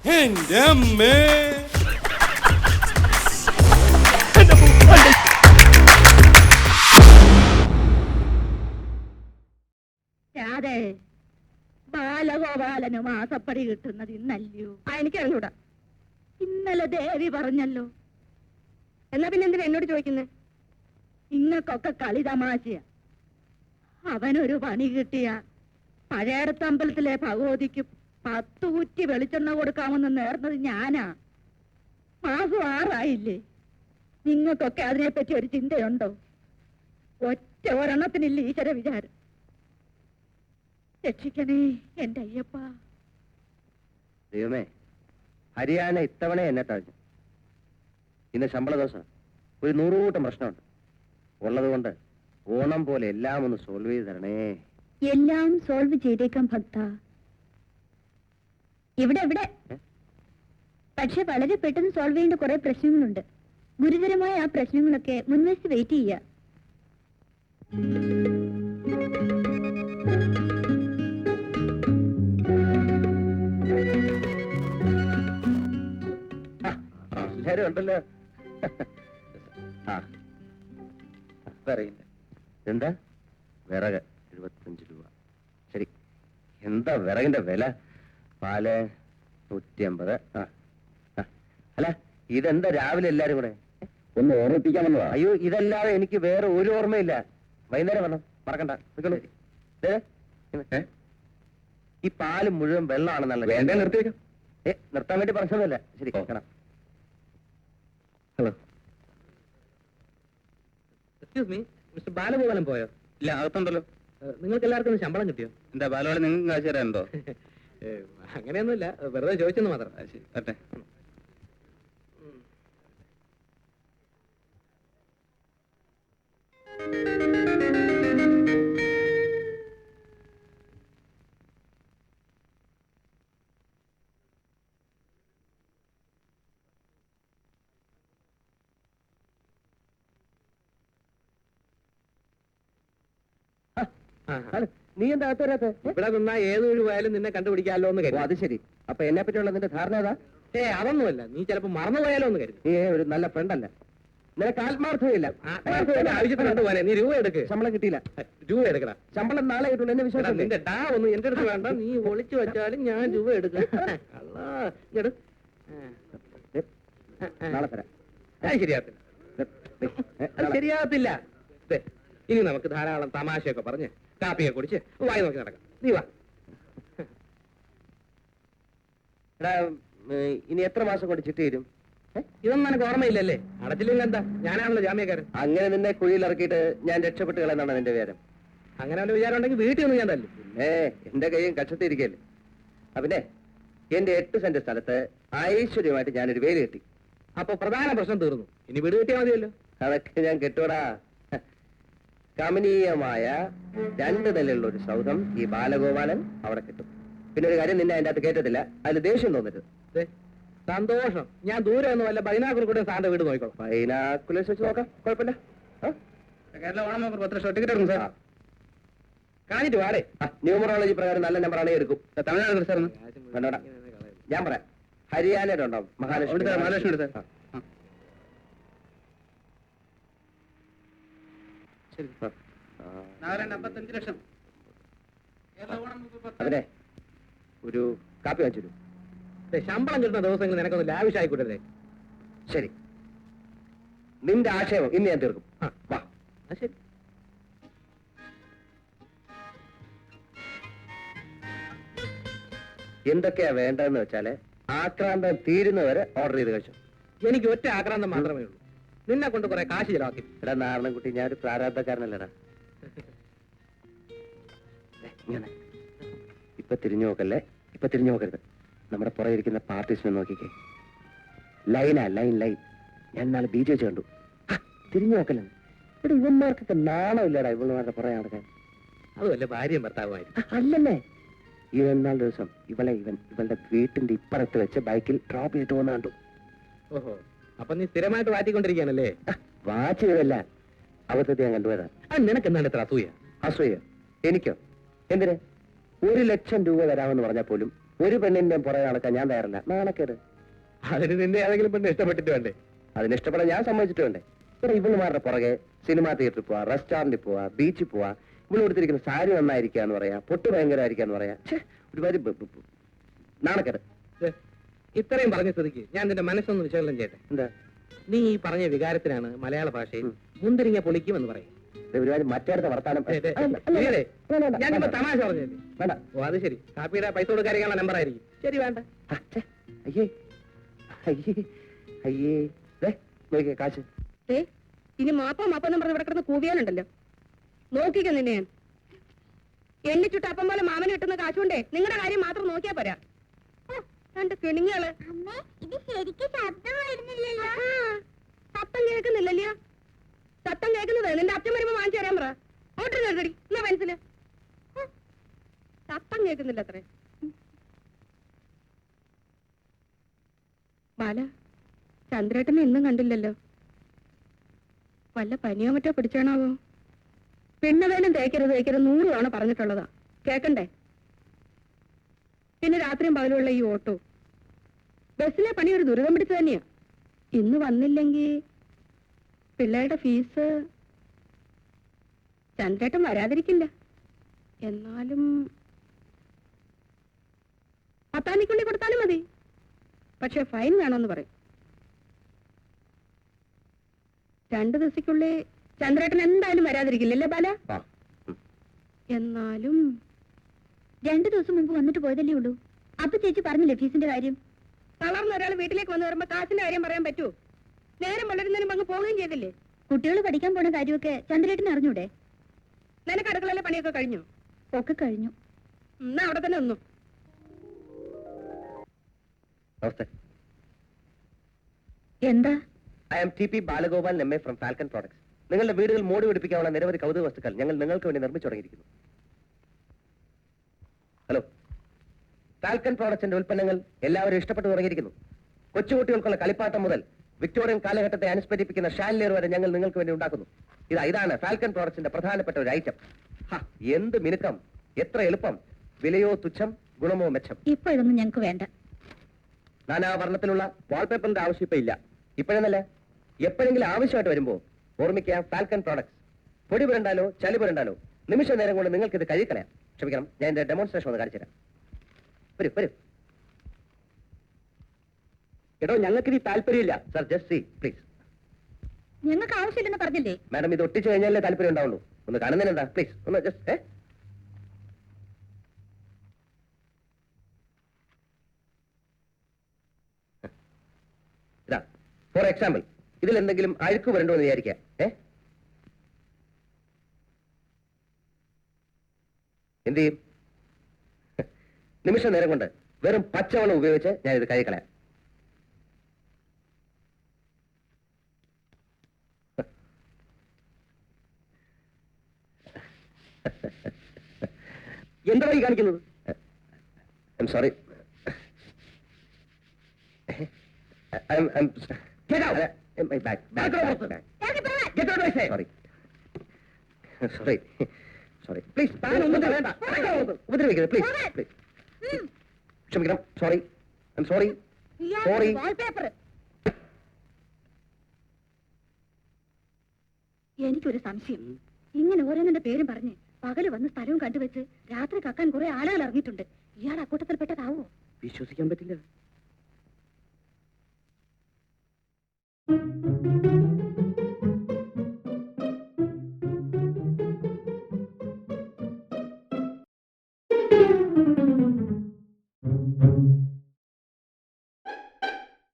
എന്റെ അമ്മേ. രാധേ, ബാലഗോപാലന് മാസപ്പടി കിട്ടുന്നത് ഇന്നല്ലയോ? എനിക്കറിഞ്ഞൂടാ. ഇന്നലെ ദേവി പറഞ്ഞല്ലോ. എന്നാ പിന്നെ എന്തിനാ എന്നോട് ചോദിക്കുന്നത്? ഇങ്ങക്കൊക്കെ കളി തമാശയാ. അവനൊരു പണി കിട്ടിയ പഴയടത്തമ്പലത്തിലെ ഭഗവതിക്ക് 10 കുറ്റി വെളിച്ചെണ്ണ കൊടുക്കാമെന്ന് നേർന്നത് ഞാനാ. മാസം 6 ആയില്ലേ? നിങ്ങൾക്കൊക്കെ അതിനെപ്പറ്റി ഒരു ചിന്തയുണ്ടോ? ഒറ്റ ഒരെണ്ണത്തിനില്ല ഈശ്വര വിചാരം. രക്ഷിക്കണേ എന്റെ അയ്യപ്പ. ദൈവമേ, ഹരിയാന ഇത്തവണ എന്നെ തഴഞ്ഞു. ഇന്ന് ശമ്പള ദിവസം ഒരു 100 കൂട്ടം പ്രശ്നമുണ്ട്. ഉള്ളതുകൊണ്ട് ഓണം പോലെ എല്ലാം ഒന്ന് സോൾവ് ചെയ്ത് തരണേ. എല്ലാം സോൾവ് ചെയ്തേക്കാം ഭക്ത. ഇവിടെ ഇവിടെ പക്ഷെ വളരെ പെട്ടെന്ന് സോൾവ് ചെയ്യേണ്ട കുറെ പ്രശ്നങ്ങളുണ്ട്. ഗുരുതരമായ ആ പ്രശ്നങ്ങളൊക്കെ മുൻവശത്ത് വെയിറ്റ് ചെയ്യുക. എല്ലാരും ഉണ്ടല്ലോ. അറിയില്ല എന്താ വിറക് 75 രൂപ. ശരി, എന്താ വിറകിന്റെ വില? പാല് 150. അല്ല, ഇതെന്താ രാവിലെ എല്ലാരും കൂടെ ഒന്ന് ഓർമ്മിപ്പിക്കാൻ വന്നതാ? അയ്യോ, ഇതല്ലാതെ എനിക്ക് വേറെ ഒരു ഓർമ്മയില്ല. വൈകുന്നേരം വരണം, മറക്കണ്ട. ഈ പാല് മുഴുവൻ വെള്ളമാണെന്നല്ല. വേണ്ട, നിർത്തിയേക്കാം. നിർത്താൻ വേണ്ടി പറഞ്ഞതല്ല. ശരി, കേൾക്കണം. Hello, excuse me, mister Balagopalan പോയോ? ഇല്ല, അകത്തുണ്ടല്ലോ. നിങ്ങൾക്ക് എല്ലാവർക്കും ശമ്പളം കിട്ടിയോ? എന്താ ബാലോളെ നിങ്ങൾക്ക് കാശ് തരാനുണ്ടോ? അങ്ങനെയൊന്നുമില്ല, വെറുതെ ചോദിച്ചെന്ന് മാത്രം. അട്ടെ. നീ എന്താ അകത്ത് വരാത്തെ? ഇവിടെ നിന്നാ ഏതൊരു പോയാലും നിന്നെ കണ്ടുപിടിക്കാമല്ലോ എന്ന് ഓ, കരുതി. അത് ശരി. അപ്പൊ എന്നെ പറ്റിയുള്ള നിന്റെ ധാരണ ഏതാ? അതൊന്നുമല്ല, നീ ചിലപ്പോ മറന്നു പോയാലോ എന്ന് കരുതി. നീ ഒരു നല്ല ഫ്രണ്ടല്ല. നിനക്ക് ആത്മാർത്ഥമില്ല. ആവശ്യത്തിനു പോലെ നീ രൂപ എടുക്ക്. ശമ്പളം കിട്ടിയില്ല. രൂപ എടുക്കടാ. ശമ്പളം നാളെ കിട്ടുള്ളൂ. എന്നെ വിശ്വാസം നിന്റെ ഡാ ഒന്നും എന്റെ അടുത്ത് വേണ്ട. നീ ഒളിച്ചു വെച്ചാലും ഞാൻ രൂപ എടുക്കാം. നാളെ തരാം. ശരിയാകത്തില്ല, അത് ശരിയാകത്തില്ല. ഇനി നമുക്ക് ധാരാളം തമാശയൊക്കെ പറഞ്ഞ് കാപ്പിയൊക്കെ കുടിച്ച് വായി നോക്കി നടക്കാം. നീ വാ. എടാ, ഇനി എത്ര മാസം കൊണ്ട് ചിട്ടി തരും? ഇതൊന്നും എനിക്ക് ഓർമ്മയില്ലല്ലേ? അടച്ചില്ലെങ്കിൽ എന്താ, ഞാനാണല്ലോ ജാമ്യക്കാരൻ. അങ്ങനെ നിന്നെ കുഴിയിൽ ഇറക്കിയിട്ട് ഞാൻ രക്ഷപ്പെട്ട് കളയെന്നാണ് നിന്റെ വിചാരം? അങ്ങനെ വല്ല വിചാരം ഉണ്ടെങ്കിൽ വീട്ടിൽ ഒന്ന് ഞാൻ തല്ലും. എന്റെ കൈയും കക്ഷത്തിരിക്കല്ലേ. പിന്നെ എന്റെ 8 സെന്റ് സ്ഥലത്ത് ഐശ്വര്യമായിട്ട് ഞാനൊരു വേലി കെട്ടി. അപ്പൊ പ്രധാന പ്രശ്നം തീർന്നു. ഇനി വീട് കിട്ടിയാൽ മതിയല്ലോ. അതൊക്കെ ഞാൻ കെട്ടൂടാ. കമനീയമായ 2 നിലയുള്ള ഒരു സൗധം ഈ ബാലഗോപാലൻ അവിടെ കിട്ടും. പിന്നെ ഒരു കാര്യം, നിന്നെ അതിന്റെ അകത്ത് കേട്ടത്തില്ല. അതിൽ ദേഷ്യം തോന്നരുത്. സന്തോഷം. ഞാൻ ദൂരെ ഒന്നും വല്ല ബൈനാക്കുൽ കൂടെ സാറിന്റെ വീട് നോക്കിക്കോളാം. ബൈനാക്കുലേഴ്സ് വെച്ച് നോക്കാം, കുഴപ്പമില്ല. കേരള ഓണം 10 ലക്ഷം ടിക്കറ്റ് എടുക്കും സാർ. കാണിട്ട് വാടേ. ന്യൂമറോളജി പ്രകാരം നല്ല നമ്പറാണ് എടുക്കും. തമിഴ്നാട് സാർ വേണ്ട, ഞാൻ പറയാം. ഹരിയാനയുടെ ഉണ്ടാവും. മഹാലക്ഷ്മി. മഹാലക്ഷ്മി എടുത്ത ശരി. 55 ലക്ഷം. അതിനെ ഒരു കാപ്പി വാങ്ങിച്ചു. ശമ്പളം കിട്ടുന്ന ദിവസങ്ങൾ നിനക്കൊന്ന് ലാവിഷായിക്കൂട്ടല്ലേ? ശരി, നിന്റെ ആക്ഷേപം ഇന്ന് ഞാൻ തീർക്കും. വാ. ശരി. എന്തൊക്കെയാ വേണ്ടതെന്ന് വെച്ചാല് ആക്രാന്തം തീരുന്നവരെ ഓർഡർ ചെയ്ത് കഴിച്ചു. എനിക്ക് ഒറ്റ ആക്രാന്തം മാത്രമേ ഉള്ളൂ. നിന്നെ കൊണ്ട് കുറെ കാശ് ചിലവാക്കി. എടാ നാരണൻകുട്ടി, ഞാനൊരു പ്രാരാബ്ധക്കാരനല്ലടാ. ഇപ്പൊ തിരിഞ്ഞു നോക്കല്ലേ, ഇപ്പൊ തിരിഞ്ഞു നോക്കരുത്. നമ്മുടെ പുറകെ ഇരിക്കുന്ന പാർട്ടീസിനെ നോക്കിക്കേ. ലൈനാ, ലൈൻ ലൈൻ. ഞാൻ നാളെ ബീച്ച് വെച്ച് കണ്ടു. തിരിഞ്ഞു നോക്കല്ലേ. ഇവിടെ ഇവന്മാർക്കൊക്കെ നാണമില്ലടാ ഇവന്മാരുടെ പുറകെ നടക്കാൻ. അതുമല്ല ഭാര്യയും ഭർത്താവുമായിരുന്നു. അല്ലല്ലേ, ഇവന്നാൾ ദിവസം ഇവളുടെ വീട്ടിന്റെ ഇപ്പുറത്ത് വെച്ച് ബൈക്കിൽ ഡ്രോപ്പ് ചെയ്തിട്ട് പോകുന്ന കണ്ടു. ഓഹോ, അപ്പൊ നീ സ്ഥിരമായിട്ട് വാറ്റിക്കൊണ്ടിരിക്കുകയാണല്ലേ? വാച്ച് ചെയ്തല്ല, അബദ്ധത്തെ ഞാൻ കണ്ടുപോയതാ. നിനക്ക് എന്താണ് ഇത്ര അസൂയ? അസൂയ? എനിക്കോ? എന്തിന്? 1 ലക്ഷം രൂപ തരാമെന്ന് പറഞ്ഞാൽ പോലും ഒരു പെണ്ണിന്റെ പുറകെ നടക്കാൻ ഞാൻ തയ്യാറല്ല. നാണക്കേട്. അതിന് നിന്നെ ഏതെങ്കിലും പെണ്ണ് ഇഷ്ടപ്പെട്ടിട്ട് വേണ്ടേ? അതിന് ഇഷ്ടപ്പെടാൻ ഞാൻ സമ്മതിച്ചിട്ട് വേണ്ടേ? ഇവിടെ ഇവളുമാരുടെ പുറകെ സിനിമാ തിയേറ്ററിൽ പോവാ, റെസ്റ്റോറന്റിൽ പോവാ, ബീച്ചിൽ പോവാ, ഇവിടെ കൊടുത്തിരിക്കുന്ന സാരി നന്നായിരിക്കാന്ന് പറയാ, പൊട്ട് ഭയങ്കരമായിരിക്കാന്ന് പറയാ. ഒരുപാട് നാണക്കേട്. ദേ, ഇത്രയും പറഞ്ഞ സ്ഥിതിക്ക് ഞാൻ നിന്റെ മനസ്സൊന്ന് വിശകലനം ചെയ്യട്ടെ. എന്താ നീ ഈ പറഞ്ഞ വികാരത്തിനാണ് മലയാള ഭാഷയിൽ മുന്തിരിങ്ങ പൊളിക്കുമെന്ന് പറയും. ഒരുപാട് മറ്റേടത്ത വർത്താനം. ഞാൻ തമാശ പറഞ്ഞല്ലേ? വേണ്ട. ഓ അത് ശരി. കാപ്പിയുടെ പൈസ കൊടുക്കാനുള്ള നമ്പർ ആയിരിക്കും. ശരി, വേണ്ട. അയ്യേ അയ്യേ അയ്യേ. നോക്കിയേ കാശ്. ഇനി മാപ്പം പറഞ്ഞ് ഇവിടെ കിടന്ന് കൂവിയാലുണ്ടല്ലോ. നോക്കിക്ക നിന്നെ ഞാൻ. എണ്ണിച്ചുട്ട് അപ്പം പോലെ മാമന് കിട്ടുന്ന കാശുകൊണ്ടേ നിങ്ങളുടെ കാര്യം മാത്രം നോക്കിയാ പോരാ. രണ്ട് കിണിങ്ങള്. സത്തം കേൾക്കുന്നില്ലല്ലോ. സത്തം കേൾക്കുന്നത് നിന്റെ അച്ഛൻ വരുമ്പോ വാങ്ങിച്ചു തരാൻ പറ. ഓട്ടർ കേൾക്കടി എന്നാ പെൻസില്. സത്തം കേൾക്കുന്നില്ല അത്രേ. ബാല, ചന്ദ്രേട്ടനെ ഇന്നും കണ്ടില്ലല്ലോ. വല്ല പനിയോ മറ്റോ പിടിച്ചാണാവോ? പെണ്ണുവേനും തേക്കരുത് 100 തവണ പറഞ്ഞിട്ടുള്ളതാ. കേക്കണ്ടേ? പിന്നെ രാത്രിയും പകലുള്ള ഈ ഓട്ടോ ബസ്സിലെ പണി ഒരു ദുരിതം പിടിച്ചു തന്നെയാ. ഇന്ന് വന്നില്ലെങ്കിൽ പിള്ളേരുടെ ഫീസ് ചന്ദ്രേട്ടൻ വരാതിരിക്കില്ല. എന്നാലും 10 കൊടുത്താലും മതി. പക്ഷെ ഫൈൻ വേണമെന്ന് പറയും. 2 ദിവസക്കുള്ളിൽ ചന്ദ്രേട്ടൻ എന്തായാലും വരാതിരിക്കില്ലല്ലേ ബാല? എന്നാലും 2 ദിവസം മുമ്പ് വന്നിട്ട് പോയതല്ലേ ഉള്ളൂ. അപ്പൊ ചേച്ചി പറഞ്ഞില്ലേ ഫീസിന്റെ കാര്യം? തളർന്ന ഒരാൾ വീട്ടിലേക്ക് വന്നു വരുമ്പോ കാശിന്റെ കാര്യം പറയാൻ പറ്റുമോ? നേരം വളരുന്നതിനും അങ്ങ് പോവുകയും ചെയ്തില്ലേ? കുട്ടികൾ പഠിക്കാൻ പോണ കാര്യമൊക്കെ ചന്ദ്രേട്ടന് അറിഞ്ഞൂടെ? നിനക്ക് അടുക്കളയിലെ പണിയൊക്കെ കഴിഞ്ഞു? ഒക്കെ കഴിഞ്ഞു. എന്നാ അവിടെ തന്നെ ഒന്നു. നമസ്തേ. എന്താ? I am TP Balagopal MA from Falcon Products. നിങ്ങളുടെ വീടുകൾ മോടി പിടിപ്പിക്കാനുള്ള നിരവധി കൗതുക വസ്തുക്കൾ ഞങ്ങൾ നിങ്ങൾക്ക് വേണ്ടി നിർമ്മിച്ചു തുടങ്ങിയിരിക്കുന്നു. ഹലോ, ഫാൽക്കൺ പ്രോഡക്ട്സിന്റെ ഉൽപ്പന്നങ്ങൾ എല്ലാവരും ഇഷ്ടപ്പെട്ടു തുടങ്ങിയിരിക്കുന്നു. കൊച്ചുകുട്ടികൾക്കുള്ള കളിപ്പാട്ടം മുതൽ വിക്ടോറിയൻ കാലഘട്ടത്തെ അനുസ്മരിപ്പിക്കുന്ന ഷാൻലിയർ വരെ ഞങ്ങൾ നിങ്ങൾക്ക് വേണ്ടി ഉണ്ടാക്കുന്നു. ഇതാണ് ഫാൽക്കൺ പ്രോഡക്ട്സിന്റെ പ്രധാനപ്പെട്ട ഒരു ഐറ്റം. എന്ത് മിനുക്കം, എത്ര എളുപ്പം, വിലയോ തുച്ഛം, ഗുണമോ മെച്ചം. ഇപ്പൊ ഇതൊന്നും ഞങ്ങൾക്ക് വേണ്ട. നാനാവർണ്ണത്തിലുള്ള വാൾപേപ്പറിന്റെ ആവശ്യം ഇപ്പൊ ഇല്ല. ഇപ്പോഴെന്നല്ല, എപ്പോഴെങ്കിലും ആവശ്യമായിട്ട് വരുമ്പോ ഓർമ്മിക്കുക ഫാൽക്കൺ പ്രോഡക്ട്സ്. പൊടി പുരണ്ടാലോ ചളി പുരണ്ടാലോ നിമിഷ നേരം കൊണ്ട് നിങ്ങൾക്ക് ഇത് കഴുകിക്കളയാം. ക്ഷമിക്കണം, ഞാൻ എന്റെ ഡെമോൺസ്ട്രേഷൻ ഒന്ന് കാണിച്ചു തരാം. വരൂ വരൂ. എടോ, ഞങ്ങൾക്ക് ഇത് താല്പര്യമില്ല. Sir, just see please. ഞങ്ങൾക്ക് ആവശ്യമില്ലെന്ന് പറഞ്ഞില്ലേ? മാഡം, ഇത് ഒട്ടിച്ചു കഴിഞ്ഞാലേ താല്പര്യം ഉണ്ടാവുള്ളൂ. ഒന്ന് കാണുന്നതിനെന്താ? പ്ലീസ് ഒന്ന് ജസ്റ്റ്. ഇതാ ഫോർ എക്സാമ്പിൾ, ഇതിൽ എന്തെങ്കിലും അഴുക്ക് വരണ്ടോ എന്ന് വിചാരിക്കാം. എന്ത് ചെയ്യും? നിമിഷ നേരം കൊണ്ട് വെറും പച്ചവെള്ളം ഉപയോഗിച്ച് ഞാൻ ഇത് കഴുകിക്കളയാം. എന്താ ഈ കാണിക്കുന്നത്? Sorry. Get out! My bag. Sorry. Sorry. Please. ഉപദ്രവിക്കരുത്. Please. ക്ഷമിക്കണം. Sorry. I'm sorry. Sorry. എനിക്കൊരു സംശയം. ഇങ്ങനെ ഓരോന്നിന്റെ പേരും പറഞ്ഞ് പകല് വന്ന് സ്ഥലവും കണ്ടുവെച്ച് രാത്രി കക്കാൻ കുറെ ആളുകൾ ഇറങ്ങിയിട്ടുണ്ട്. ഇയാൾ അക്കൂട്ടത്തിൽപ്പെട്ടതാവോ? വിശ്വസിക്കാൻ പറ്റില്ല.